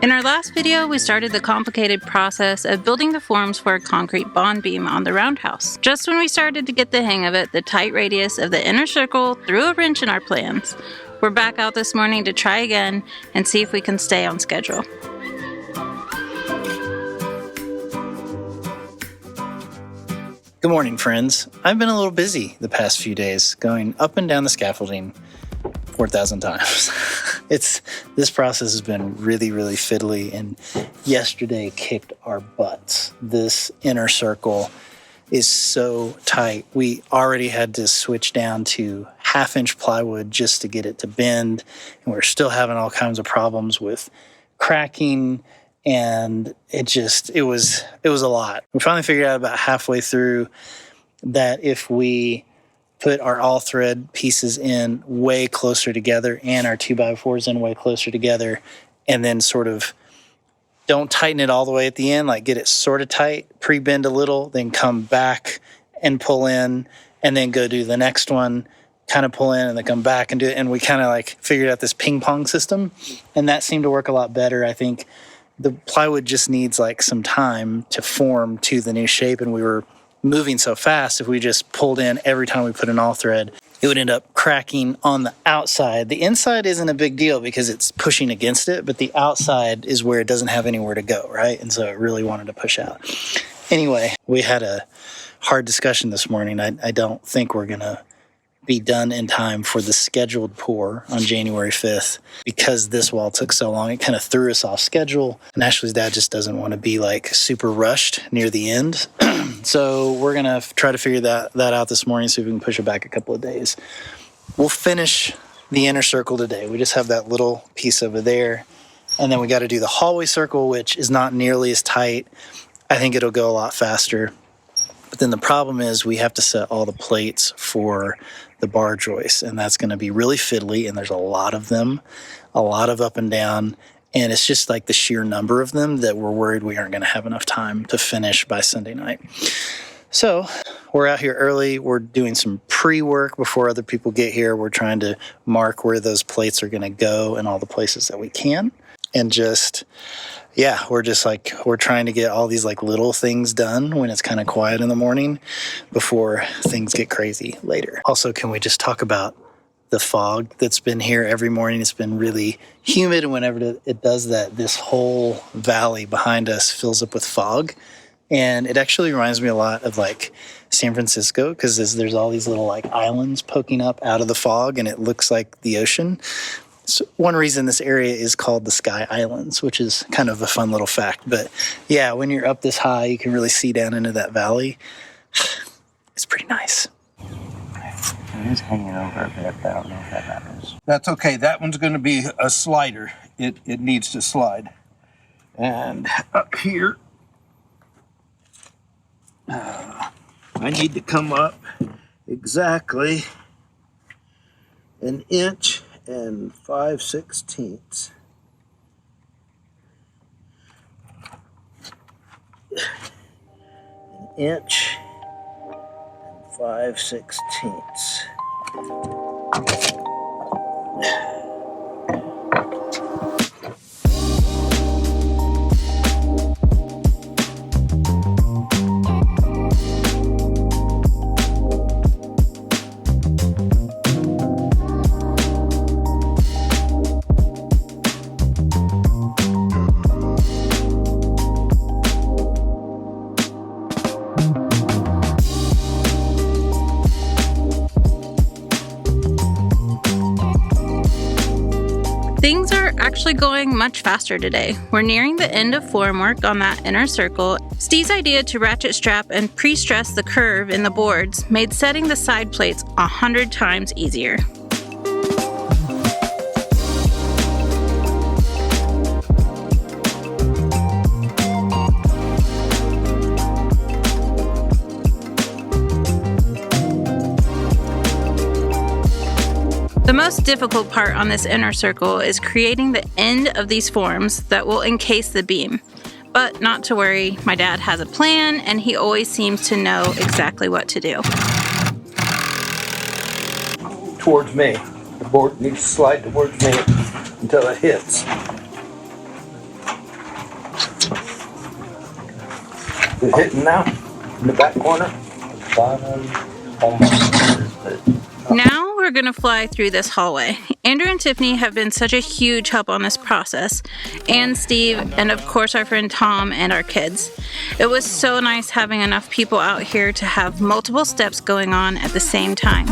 In our last video, we started the complicated process of building the forms for a concrete bond beam on the roundhouse. Just when we started to get the hang of it, the tight radius of the inner circle threw a wrench in our plans. We're back out this morning to try again and see if we can stay on schedule. Good morning, friends. I've been a little busy the past few days, going up and down the scaffolding 4,000 times. This process has been really fiddly, and yesterday kicked our butts. This inner circle is so tight. We already had to switch down to 1/2-inch plywood just to get it to bend, and we're still having all kinds of problems with cracking, and it was a lot. We finally figured out about halfway through that if we put our all thread pieces in way closer together and our 2x4s in way closer together, and then sort of don't tighten it all the way at the end, like get it sort of tight, pre-bend a little, then come back and pull in, and then go do the next one, kind of pull in and then come back and do it. And we kind of like figured out this ping pong system, and that seemed to work a lot better. I think the plywood just needs like some time to form to the new shape, and we were moving so fast. If we just pulled in every time we put an all thread, it would end up cracking on the outside. The inside isn't a big deal because it's pushing against it, but the outside is where it doesn't have anywhere to go, right? And so it really wanted to push out. Anyway, we had a hard discussion this morning. I don't think we're going to be done in time for the scheduled pour on January 5th because this wall took so long. It kind of threw us off schedule, and Ashley's dad just doesn't want to be like super rushed near the end. So we're going to try to figure that out this morning, see if we can push it back a couple of days. We'll finish the inner circle today. We just have that little piece over there, and then we got to do the hallway circle, which is not nearly as tight. I think it'll go a lot faster. But then the problem is we have to set all the plates for the bar joists, and that's going to be really fiddly, and there's a lot of them, a lot of up and down, and it's just like the sheer number of them that we're worried we aren't going to have enough time to finish by Sunday night. So we're out here early. We're doing some pre-work before other people get here. We're trying to mark where those plates are going to go in all the places that we can, and we're trying to get all these like little things done when it's kind of quiet in the morning before things get crazy later. Also, can we just talk about the fog that's been here every morning? It's been really humid, and whenever it does that, this whole valley behind us fills up with fog. And it actually reminds me a lot of like San Francisco, because there's all these little like islands poking up out of the fog, and it looks like the ocean. So one reason this area is called the Sky Islands, which is kind of a fun little fact. But yeah, when you're up this high, you can really see down into that valley. It's pretty nice. It is hanging over a bit, but I don't know if that matters. That's okay. That one's going to be a slider. It needs to slide. And up here, I need to come up exactly 1 inch and 5/16. An inch and 5/16. Things are actually going much faster today. We're nearing the end of form work on that inner circle. Steve's idea to ratchet strap and pre-stress the curve in the boards made setting the side plates 100 times easier. The most difficult part on this inner circle is creating the end of these forms that will encase the beam. But not to worry, my dad has a plan and he always seems to know exactly what to do. Towards me. The board needs to slide towards me until it hits. It's hitting now in the back corner. Bottom, almost. But Now we're going to fly through this hallway. Andrew and Tiffany have been such a huge help on this process, and Steve, and of course our friend Tom and our kids. It was so nice having enough people out here to have multiple steps going on at the same time.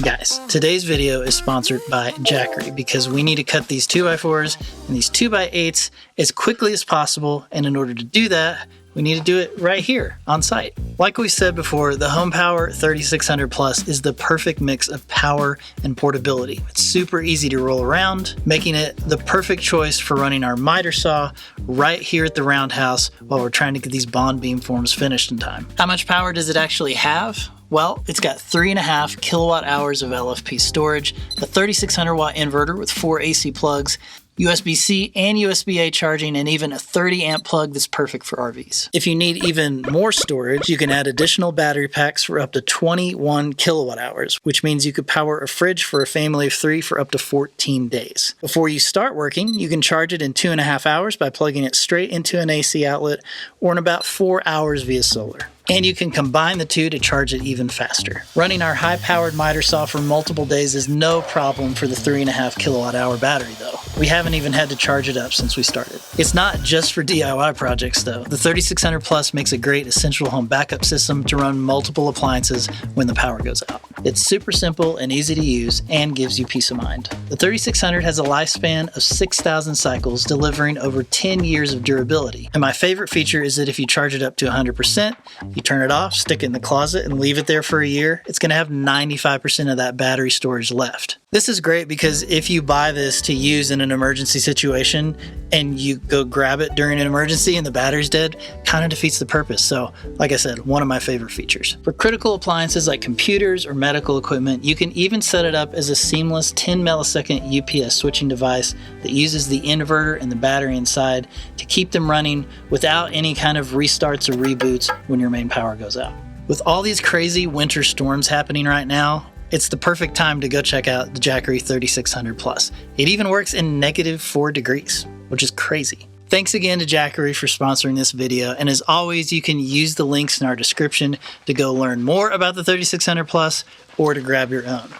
Guys, today's video is sponsored by Jackery because we need to cut these 2x4s and these 2x8s as quickly as possible, and in order to do that, we need to do it right here on site. Like we said before, the Home Power 3600 Plus is the perfect mix of power and portability. It's super easy to roll around, making it the perfect choice for running our miter saw right here at the roundhouse while we're trying to get these bond beam forms finished in time. How much power does it actually have? Well, it's got 3.5 kilowatt hours of LFP storage, a 3600 watt inverter with 4 AC plugs, USB-C and USB-A charging, and even a 30 amp plug that's perfect for RVs. If you need even more storage, you can add additional battery packs for up to 21 kilowatt hours, which means you could power a fridge for a family of 3 for up to 14 days. Before you start working, you can charge it in 2.5 hours by plugging it straight into an AC outlet, or in about 4 hours via solar. And you can combine the two to charge it even faster. Running our high-powered miter saw for multiple days is no problem for the 3.5 kilowatt hour battery though. We haven't even had to charge it up since we started. It's not just for DIY projects though. The 3600 Plus makes a great essential home backup system to run multiple appliances when the power goes out. It's super simple and easy to use and gives you peace of mind. The 3600 has a lifespan of 6,000 cycles, delivering over 10 years of durability. And my favorite feature is that if you charge it up to 100%, you turn it off, stick it in the closet, and leave it there for a year, it's going to have 95% of that battery storage left. This is great because if you buy this to use in an emergency situation and you go grab it during an emergency and the battery's dead, kind of defeats the purpose. So, like I said, one of my favorite features. For critical appliances like computers or medical equipment, you can even set it up as a seamless 10 millisecond UPS switching device that uses the inverter and the battery inside to keep them running without any kind of restarts or reboots when your main power goes out. With all these crazy winter storms happening right now, it's the perfect time to go check out the Jackery 3600 Plus. It even works in -4 degrees, which is crazy. Thanks again to Jackery for sponsoring this video, and as always, you can use the links in our description to go learn more about the 3600 Plus or to grab your own.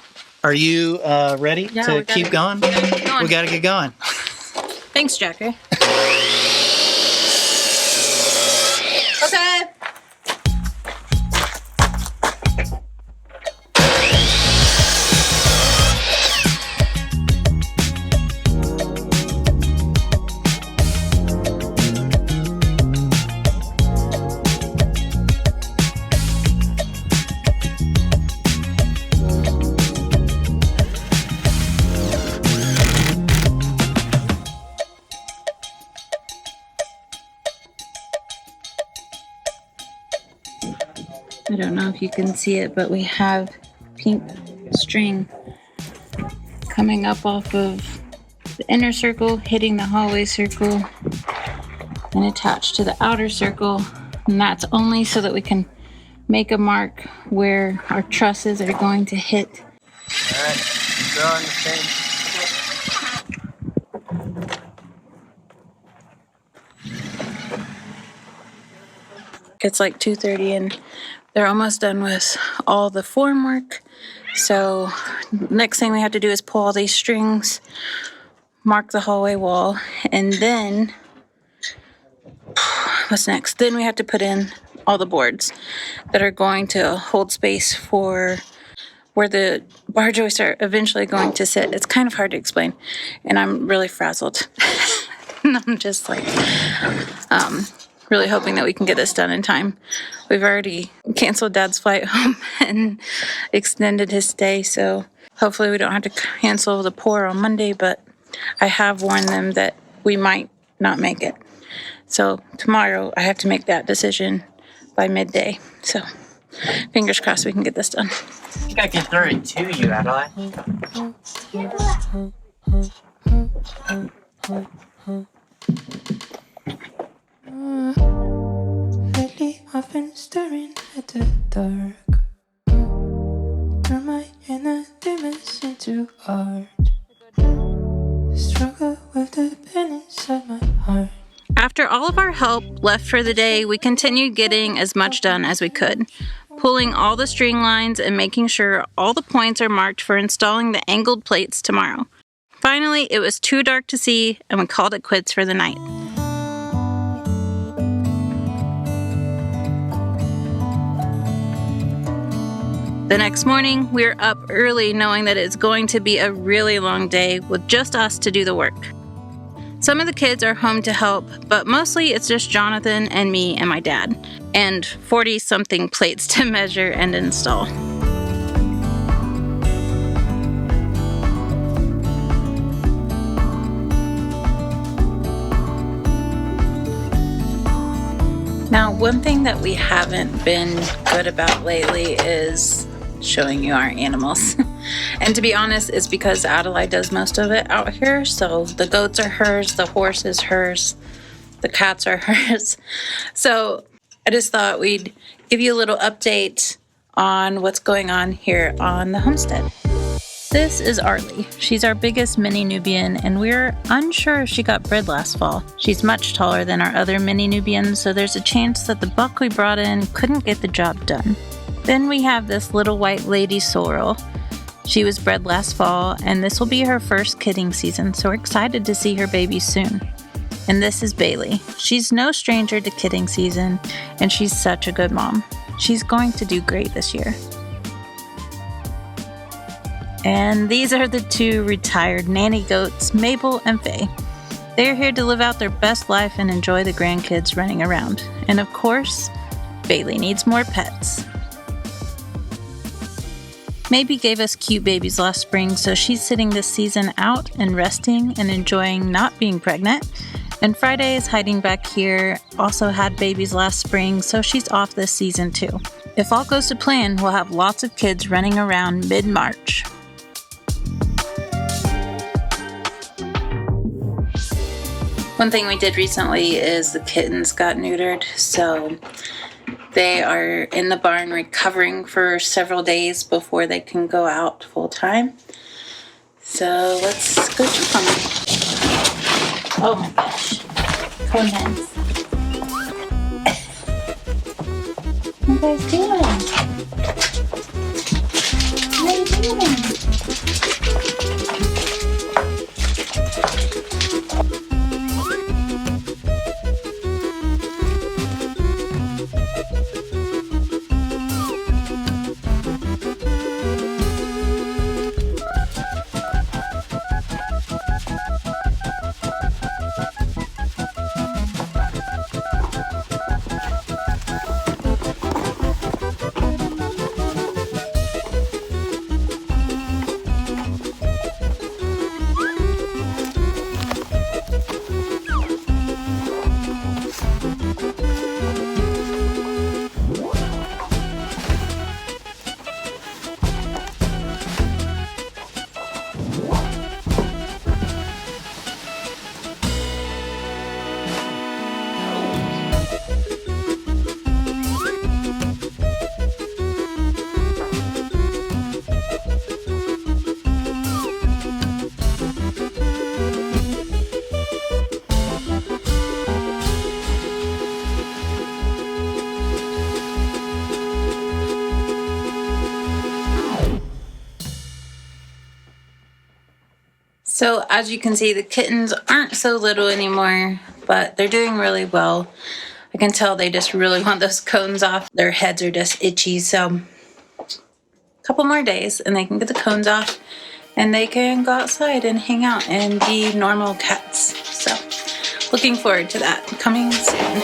Are you ready to keep going? We gotta get going. Thanks, Jackery. Okay. I don't know if you can see it, but we have pink string coming up off of the inner circle, hitting the hallway circle, and attached to the outer circle. And that's only so that we can make a mark where our trusses are going to hit. all right, go on the same. It's like 2:30 and they're almost done with all the form work. So next thing we have to do is pull all these strings, mark the hallway wall, and then what's next? Then we have to put in all the boards that are going to hold space for where the bar joists are eventually going to sit. It's kind of hard to explain, and I'm really frazzled. And I'm just like, really hoping that we can get this done in time. We've already canceled Dad's flight home and extended his stay, so hopefully we don't have to cancel the pour on Monday, but I have warned them that we might not make it. So tomorrow I have to make that decision by midday. So fingers crossed we can get this done. I think I can throw it to you, Adelaide. Lately I've been staring at the dark. Turn my inner demons into art. Struggle with the pain inside my heart. After all help left for the day, we continued getting as much done as we could, pulling all the string lines and making sure all the points are marked for installing the angled plates tomorrow. Finally, it was too dark to see, and we called it quits for the night. The next morning, we were up early knowing that it's going to be a really long day with just us to do the work. Some of the kids are home to help, but mostly it's just Jonathan and me and my dad, and 40-something plates to measure and install. Now, one thing that we haven't been good about lately is showing you our animals. And to be honest, it's because Adelaide does most of it out here. So the goats are hers, the horse is hers, the cats are hers. So I just thought we'd give you a little update on what's going on here on the homestead. This is Arlie. She's our biggest mini Nubian, and we're unsure if she got bred last fall. She's much taller than our other mini Nubians, so there's a chance that the buck we brought in couldn't get the job done. Then we have this little white lady sorrel. She was bred last fall, and this will be her first kidding season, so we're excited to see her baby soon. And this is Bailey. She's no stranger to kidding season, and she's such a good mom. She's going to do great this year. And these are the two retired nanny goats, Mabel and Faye. They're here to live out their best life and enjoy the grandkids running around. And of course, Bailey needs more pets. Maybe gave us cute babies last spring, so she's sitting this season out and resting and enjoying not being pregnant. And Friday is hiding back here, also had babies last spring, so she's off this season too. If all goes to plan, we'll have lots of kids running around mid-March. One thing we did recently is the kittens got neutered, so they are in the barn recovering for several days before they can go out full time. So let's go check on them. Oh my gosh. Cone hens. What are you guys doing? What are you doing? So as you can see, the kittens aren't so little anymore, but they're doing really well. I can tell they just really want those cones off. Their heads are just itchy, so a couple more days and they can get the cones off and they can go outside and hang out and be normal cats. So looking forward to that coming soon.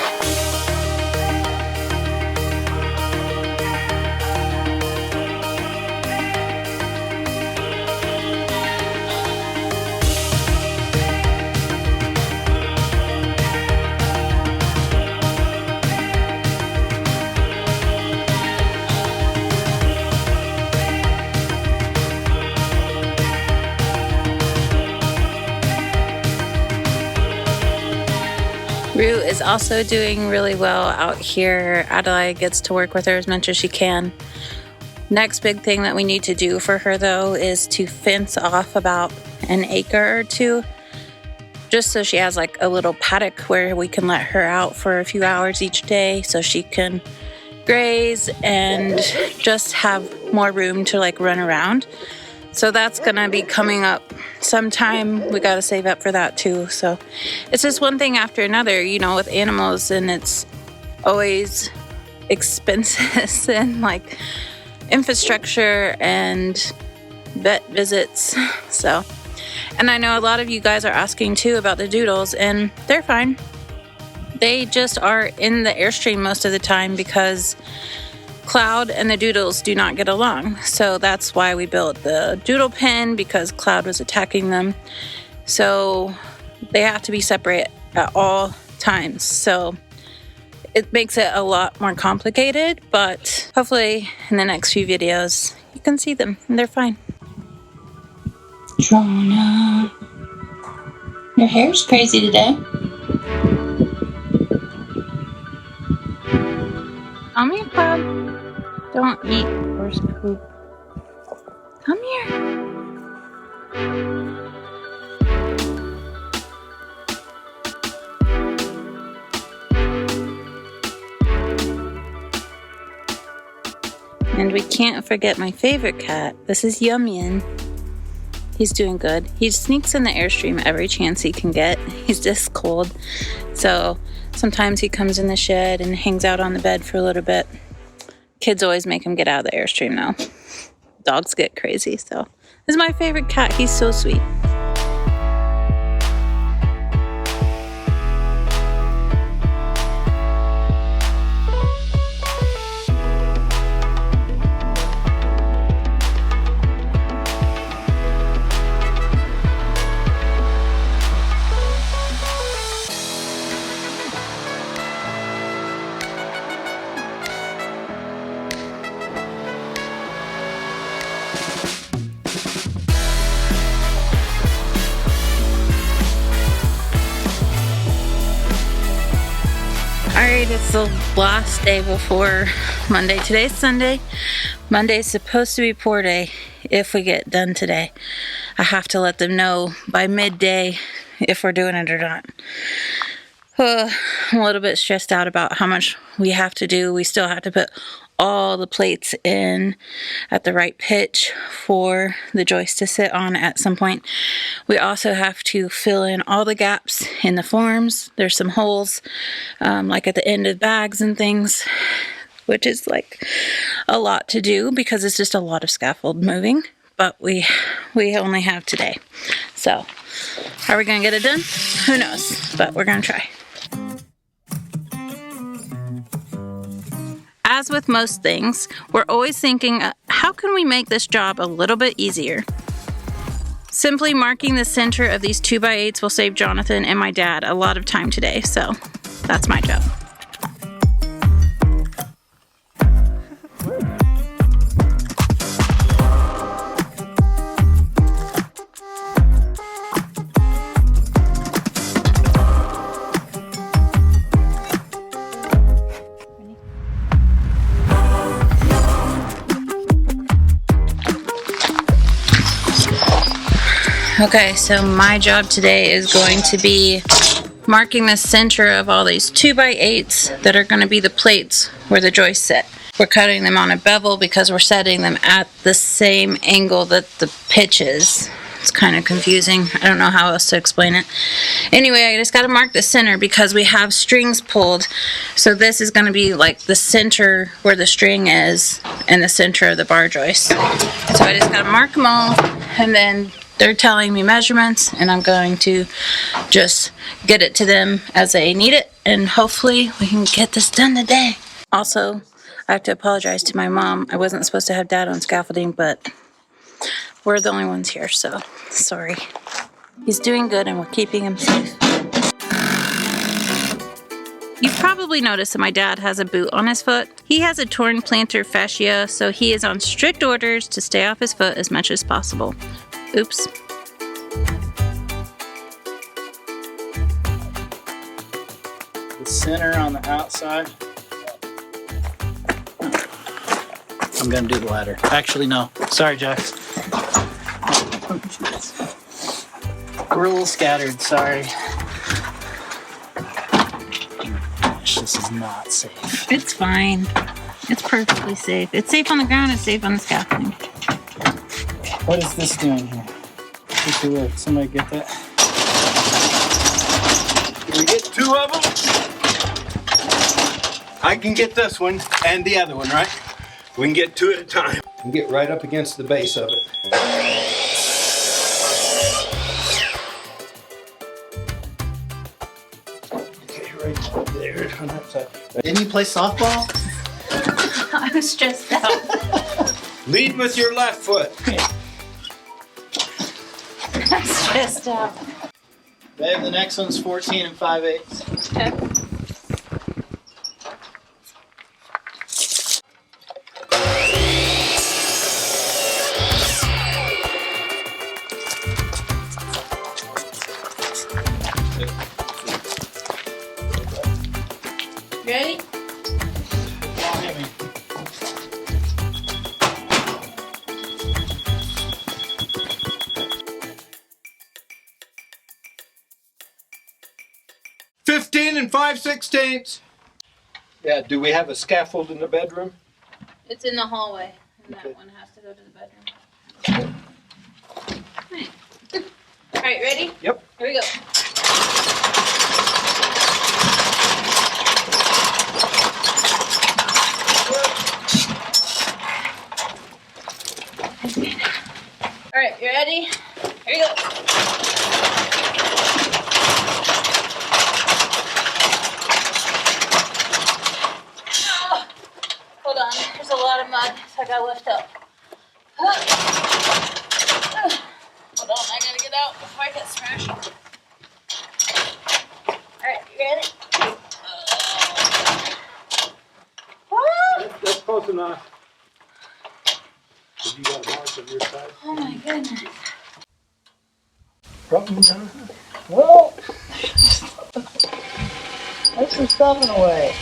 Rue is also doing really well out here. Adelaide gets to work with her as much as she can. Next big thing that we need to do for her, though, is to fence off about an acre or two. just so she has like a little paddock where we can let her out for a few hours each day so she can graze and just have more room to like run around. So that's gonna be coming up sometime. We gotta save up for that too. So it's just one thing after another, you know, with animals, and it's always expenses and like infrastructure and vet visits. So, and I know a lot of you guys are asking too about the doodles, and they're fine. They just are in the Airstream most of the time because Cloud and the doodles do not get along. So that's why we built the doodle pen, because Cloud was attacking them. So they have to be separate at all times. So it makes it a lot more complicated, but hopefully in the next few videos you can see them and they're fine. Jonah, your hair's crazy today. Come here, Cloud. Don't eat horse poop. Come here. And we can't forget my favorite cat. This is Yumyan. He's doing good. He sneaks in the Airstream every chance he can get. He's just cold. So sometimes he comes in the shed and hangs out on the bed for a little bit. Kids always make him get out of the Airstream though. Dogs get crazy. So this is my favorite cat. He's so sweet. Alright, it's the last day before Monday. Today's Sunday. Monday's supposed to be pour day if we get done today. I have to let them know by midday if we're doing it or not. I'm a little bit stressed out about how much we have to do. We still have to put all the plates in at the right pitch for the joist to sit on at some point. We also have to fill in all the gaps in the forms. There's some holes like at the end of bags and things, which is like a lot to do because it's just a lot of scaffold moving, but we only have today. So are we gonna get it done? Who knows, but we're gonna try. As with most things, we're always thinking, how can we make this job a little bit easier? Simply marking the center of these 2x8s will save Jonathan and my dad a lot of time today, so that's my job. Okay, so my job today is going to be marking the center of all these 2x8s that are going to be the plates where the joists sit. We're cutting them on a bevel because we're setting them at the same angle that the pitch is. It's kind of confusing. I don't know how else to explain it. Anyway, I just got to mark the center because we have strings pulled. So this is going to be like the center where the string is and the center of the bar joist. So I just got to mark them all, and then they're telling me measurements, and I'm going to just get it to them as they need it, and hopefully we can get this done today. Also, I have to apologize to my mom. I wasn't supposed to have Dad on scaffolding, but we're the only ones here, so sorry. He's doing good, and we're keeping him safe. You've probably noticed that my dad has a boot on his foot. He has a torn plantar fascia, so he is on strict orders to stay off his foot as much as possible. Oops. The center on the outside. I'm gonna do the ladder. Actually, no. Sorry, Jax. We're a little scattered, sorry. Gosh, this is not safe. It's fine. It's perfectly safe. It's safe on the ground, it's safe on the scaffolding. What is this doing here? Take a look. Somebody get that? Can we get 2 of them? I can get this one and the other one, right? We can get 2 at a time. And get right up against the base of it. Okay, right there on that side. Didn't you play softball? I was stressed out. Lead with your left foot. I'm stressed out. Babe, the next one's 14 5/8. Okay. Ready? 15 5/16. Yeah, do we have a scaffold in the bedroom? It's in the hallway, and that Okay. one has to go to the bedroom. All right, ready? Yep. Here we go. All right, you ready? Here you go. Oh, hold on, there's a lot of mud, so I gotta lift up. Hold on, I gotta get out before I get smashed. Alright, you ready? That's close enough. Have you got a mark on your side? Oh my goodness. Problem, Jonathan? Well, that's some stuff in a way.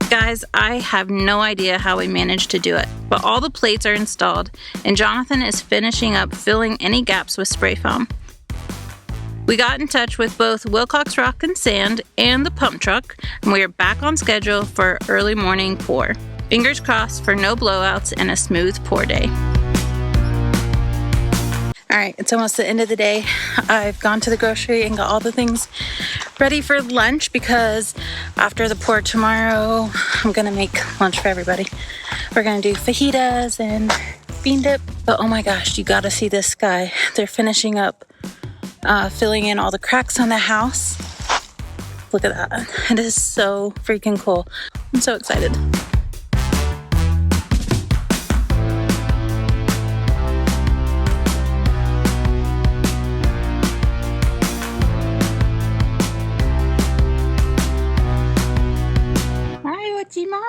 Guys, I have no idea how we managed to do it, but all the plates are installed, and Jonathan is finishing up filling any gaps with spray foam. We got in touch with both Wilcox Rock and Sand and the pump truck, and we are back on schedule for early morning pour. Fingers crossed for no blowouts and a smooth pour day. All right, it's almost the end of the day. I've gone to the grocery and got all the things ready for lunch because after the pour tomorrow, I'm gonna make lunch for everybody. We're gonna do fajitas and bean dip. But oh my gosh, you gotta see this guy. They're finishing up filling in all the cracks on the house. Look at that. It is so freaking cool. I'm so excited. Hi, Wachima.